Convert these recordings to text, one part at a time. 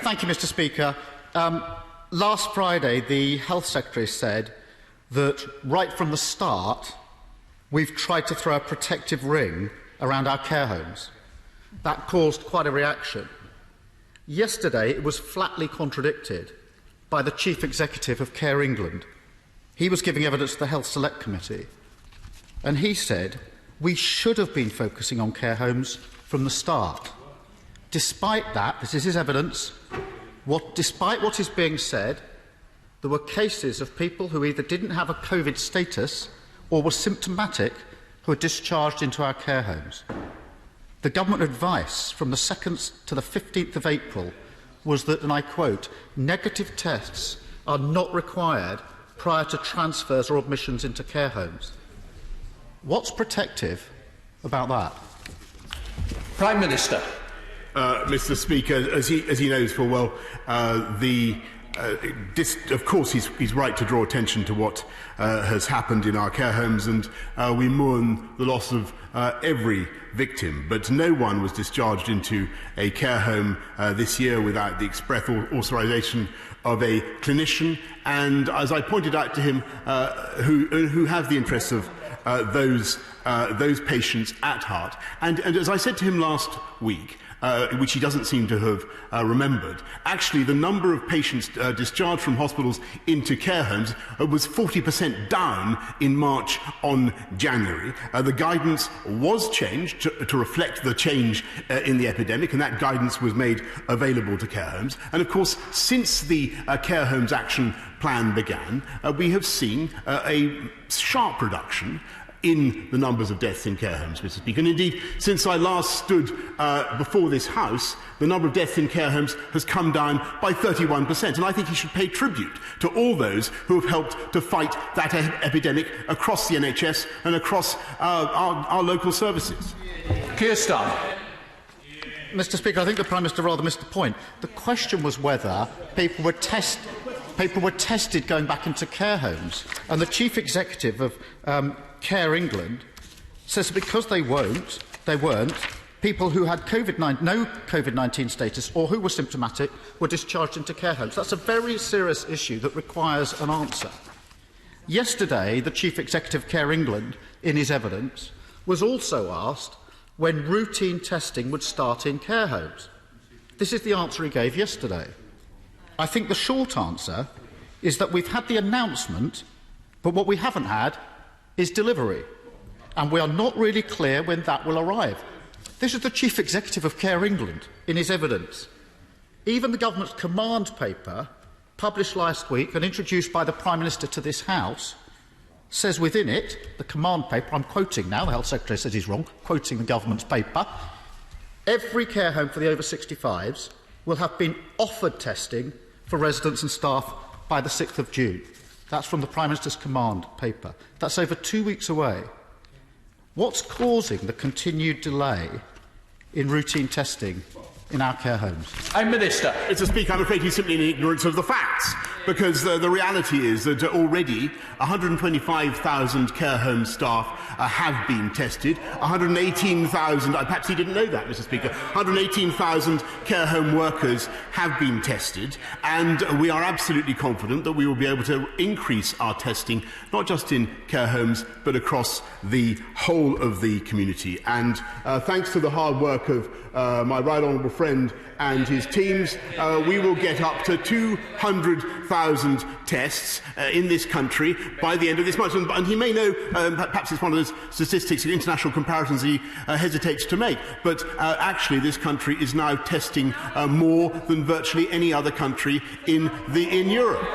Thank you, Mr. Speaker. Last Friday, the Health Secretary said that right from the start, we've tried to throw a protective ring around our care homes. That caused quite a reaction. Yesterday, it was flatly contradicted by the Chief Executive of Care England. He was giving evidence to the Health Select Committee, and he said we should have been focusing on care homes from the start. Despite that, this is his evidence, despite what is being said, there were cases of people who either didn't have a COVID status or were symptomatic who were discharged into our care homes. The government advice from the 2nd to the 15th of April was that, and I quote, negative tests are not required prior to transfers or admissions into care homes. What's protective about that? Prime Minister. Mr. Speaker, as he knows full well, of course he's right to draw attention to what has happened in our care homes, and we mourn the loss of every victim. But no one was discharged into a care home this year without the express authorisation of a clinician. And as I pointed out to him, who have the interests of those patients at heart, and as I said to him last week, which he doesn't seem to have remembered, actually the number of patients discharged from hospitals into care homes was 40% down in March on January. The guidance was changed to reflect the change in the epidemic, and that guidance was made available to care homes. And of course, since the Care Homes Action Plan began, we have seen a sharp reduction in the numbers of deaths in care homes, Mr. Speaker. And indeed, since I last stood before this House, the number of deaths in care homes has come down by 31%. And I think he should pay tribute to all those who have helped to fight that epidemic across the NHS and across our local services. Keir Starmer. Mr. Speaker, I think the Prime Minister rather missed the point. The question was whether people were tested going back into care homes. And the Chief Executive of Care England says that because they weren't, people who had no COVID-19 status or who were symptomatic were discharged into care homes. That's a very serious issue that requires an answer. Yesterday, the Chief Executive of Care England, in his evidence, was also asked when routine testing would start in care homes. This is the answer he gave yesterday. I think the short answer is that we've had the announcement, but what we haven't had is delivery, and we are not really clear when that will arrive. This is the Chief Executive of Care England in his evidence. Even the government's command paper, published last week and introduced by the Prime Minister to this House, says within it, the command paper, I'm quoting now, the Health Secretary says he's wrong, quoting the government's paper, every care home for the over 65s will have been offered testing for residents and staff by the 6th of June. That's from the Prime Minister's command paper. That's over 2 weeks away. What's causing the continued delay in routine testing in our care homes? Prime Minister. Mr. Speaker, I'm afraid he's simply in ignorance of the facts, because the reality is that already 125,000 care home staff have been tested. 118,000, perhaps he didn't know that, Mr. Speaker, 118,000 care home workers have been tested, and we are absolutely confident that we will be able to increase our testing, not just in care homes, but across the whole of the community. And thanks to the hard work of my right honourable friend and his teams, we will get up to 200,000 tests in this country by the end of this month. And he may know, perhaps it's one of those statistics, international comparisons he hesitates to make, but actually this country is now testing more than virtually any other country in Europe.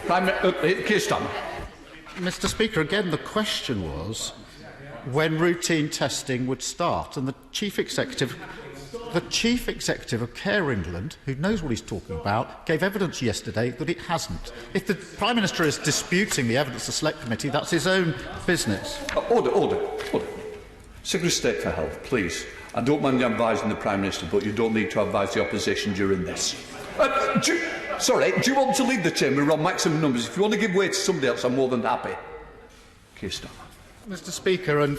Keir Starmer. Mr. Speaker, again, the question was when routine testing would start, and the Chief Executive of Care England, who knows what he's talking about, gave evidence yesterday that it hasn't. If the Prime Minister is disputing the evidence of the Select Committee, that's his own business. Order. Secretary of State for Health, please. I don't mind advising the Prime Minister, but you don't need to advise the opposition during this. Do you want to lead the chamber? We're on maximum numbers. If you want to give way to somebody else, I'm more than happy. Keir Starmer. Mr. Speaker, and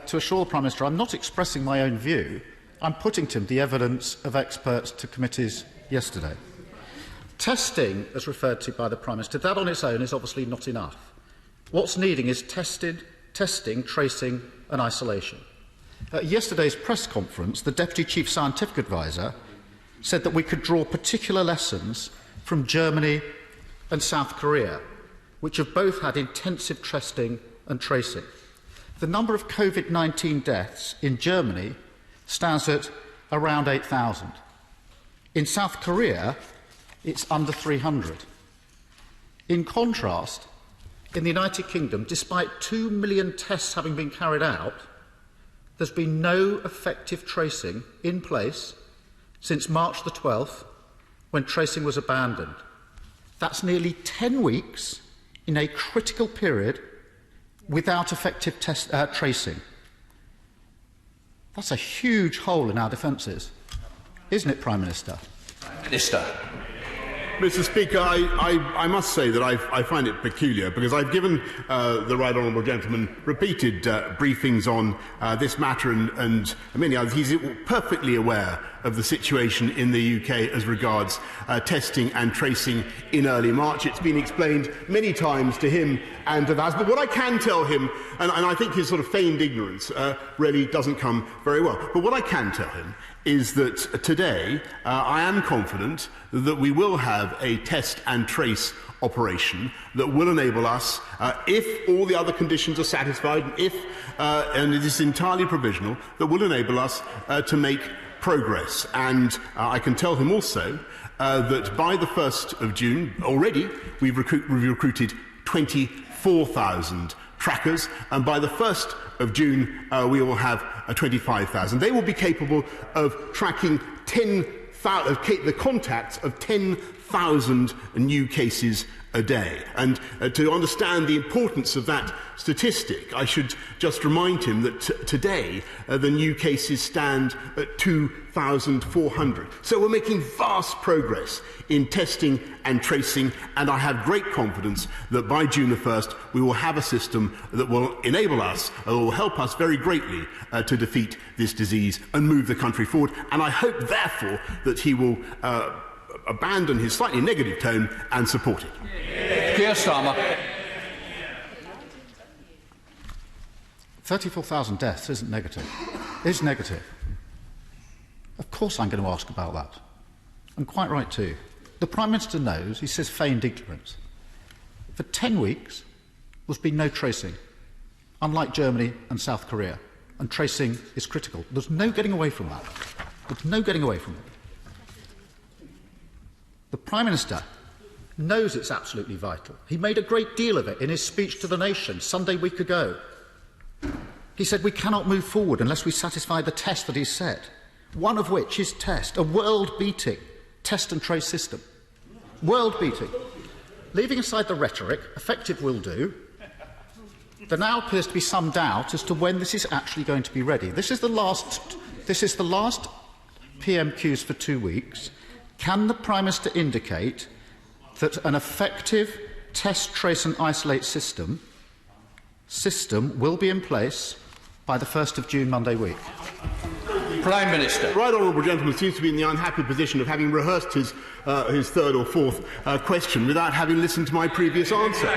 to assure the Prime Minister, I'm not expressing my own view. I'm putting to him the evidence of experts to committees yesterday. Testing, as referred to by the Prime Minister, that on its own is obviously not enough. What's needing is testing, tracing and isolation. At yesterday's press conference, the Deputy Chief Scientific Advisor said that we could draw particular lessons from Germany and South Korea, which have both had intensive testing and tracing. The number of COVID-19 deaths in Germany stands at around 8,000. In South Korea, it's under 300. In contrast, in the United Kingdom, despite 2 million tests having been carried out, there's been no effective tracing in place since March the 12th, when tracing was abandoned. That's nearly 10 weeks in a critical period without effective tracing. That's a huge hole in our defences, isn't it, Prime Minister? Minister. Mr. Speaker, I must say that I find it peculiar because I've given the Right Honourable Gentleman repeated briefings on this matter and many others. He's perfectly aware of the situation in the UK as regards testing and tracing in early March. It's been explained many times to him and to us. But what I can tell him, and I think his sort of feigned ignorance really doesn't come very well, but what I can tell him is that today I am confident that we will have a test and trace operation that will enable us, if all the other conditions are satisfied, and it is entirely provisional, that will enable us to make progress. And I can tell him also that by the 1st of June, already we've recruited 24,000 trackers, and by the 1st of June we will have 25,000. They will be capable of tracking the contacts of 10,000 new cases a day. And to understand the importance of that statistic, I should just remind him that today the new cases stand at 2,400. So we're making vast progress in testing and tracing, and I have great confidence that by June the 1st we will have a system that will enable us, or will help us very greatly to defeat this disease and move the country forward. And I hope, therefore, that he will abandon his slightly negative tone and support it. Keir Starmer. 34,000 deaths isn't negative. It's negative. Of course I'm going to ask about that. I'm quite right too. The Prime Minister knows, he says feigned ignorance. For 10 weeks, there's been no tracing, unlike Germany and South Korea. And tracing is critical. There's no getting away from that. There's no getting away from it. The Prime Minister knows it's absolutely vital. He made a great deal of it in his speech to the nation Sunday week ago. He said we cannot move forward unless we satisfy the test that he's set, one of which is test, a world-beating test and trace system. World-beating. Leaving aside the rhetoric, effective will do, there now appears to be some doubt as to when this is actually going to be ready. This is the last PMQs for 2 weeks. Can the Prime Minister indicate that an effective test, trace and isolate system will be in place by the 1st of June, Monday week? Prime Minister. The Right Honourable Gentleman seems to be in the unhappy position of having rehearsed his third or fourth question without having listened to my previous answer.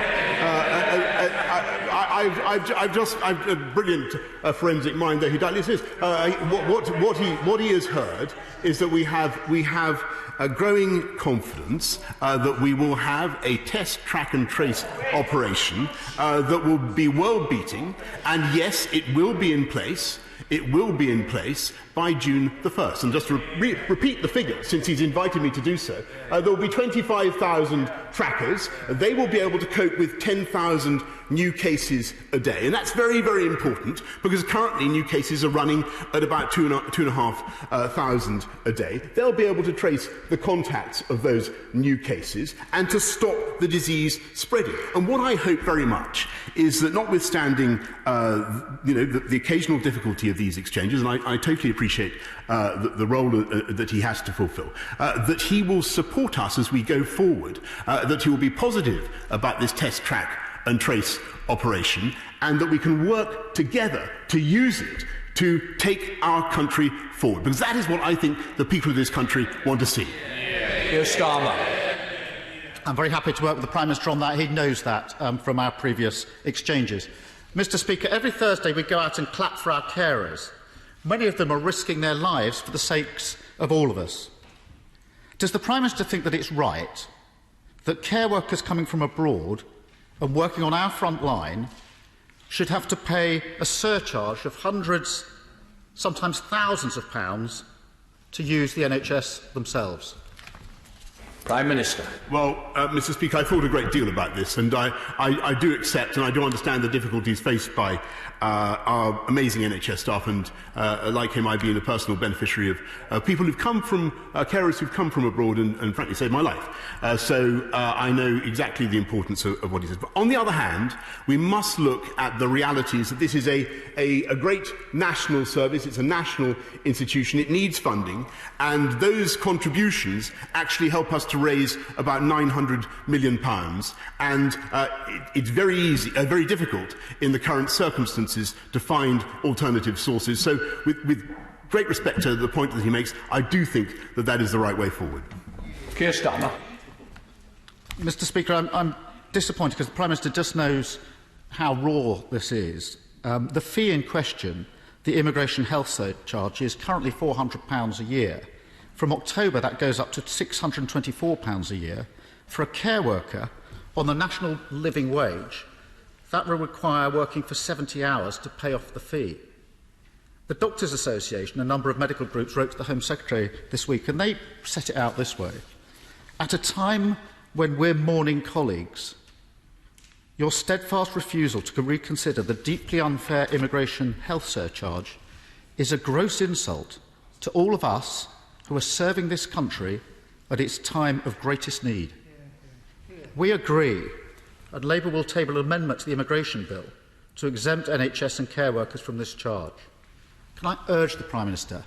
I've a brilliant forensic mind, though he doubtless is. What he has heard is that we have a growing confidence that we will have a test, track and trace operation that will be world-beating, and yes, it will be in place. It will be in place by June the 1st. And just to repeat the figure, since he's invited me to do so, there will be 25,000 trackers. They will be able to cope with 10,000 new cases a day. And that's very, very important, because currently new cases are running at about 2,500 a day. They'll be able to trace the contacts of those new cases and to stop the disease spreading. And what I hope very much is that, notwithstanding the occasional difficulty of these exchanges, and I totally appreciate the role that he has to fulfil, that he will support us as we go forward, that he will be positive about this test, track and trace operation, and that we can work together to use it to take our country forward. Because that is what I think the people of this country want to see. Keir Starmer. I'm very happy to work with the Prime Minister on that. He knows that from our previous exchanges. Mr Speaker, every Thursday we go out and clap for our carers. Many of them are risking their lives for the sakes of all of us. Does the Prime Minister think that it's right that care workers coming from abroad and working on our front line should have to pay a surcharge of hundreds, sometimes thousands of pounds to use the NHS themselves? Prime Minister. Well, Mr Speaker, I thought a great deal about this, and I do accept and I do understand the difficulties faced by our amazing NHS staff, and like him, I've been a personal beneficiary of people who've come from, carers who've come from abroad and frankly saved my life. So I know exactly the importance of what he says. But on the other hand, we must look at the realities that this is a great national service, it's a national institution, it needs funding, and those contributions actually help us to raise about £900 million, and it's very difficult in the current circumstances to find alternative sources. So with great respect to the point that he makes, I do think that that is the right way forward. Keir Starmer. Mr Speaker, I'm disappointed because the Prime Minister just knows how raw this is. The fee in question, the immigration health surcharge, is currently £400 a year. From October, that goes up to £624 a year. For a care worker on the national living wage, that will require working for 70 hours to pay off the fee. The Doctors' Association, a number of medical groups, wrote to the Home Secretary this week, and they set it out this way. At a time when we're mourning colleagues, your steadfast refusal to reconsider the deeply unfair immigration health surcharge is a gross insult to all of us who are serving this country at its time of greatest need. We agree, and Labour will table an amendment to the immigration bill to exempt NHS and care workers from this charge. Can I urge the Prime Minister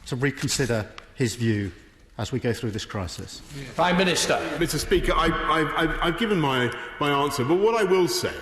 to reconsider his view as we go through this crisis? Prime Minister. Mr Speaker, I've given my answer, but what I will say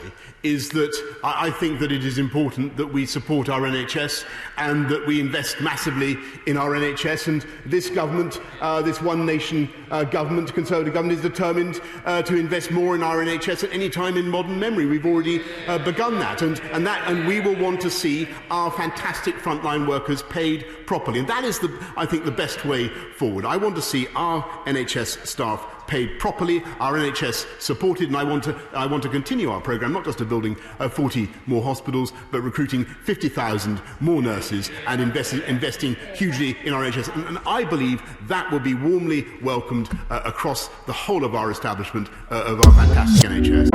is that I think that it is important that we support our NHS and that we invest massively in our NHS, and this government, this One Nation government, Conservative government, is determined to invest more in our NHS at any time in modern memory. We've already begun that, and we will want to see our fantastic frontline workers paid properly, and that is, I think, the best way forward. I want to see our NHS staff paid properly, our NHS supported, and I want to continue our programme, not just of building 40 more hospitals, but recruiting 50,000 more nurses and investing hugely in our NHS. And I believe that will be warmly welcomed across the whole of our establishment of our fantastic NHS.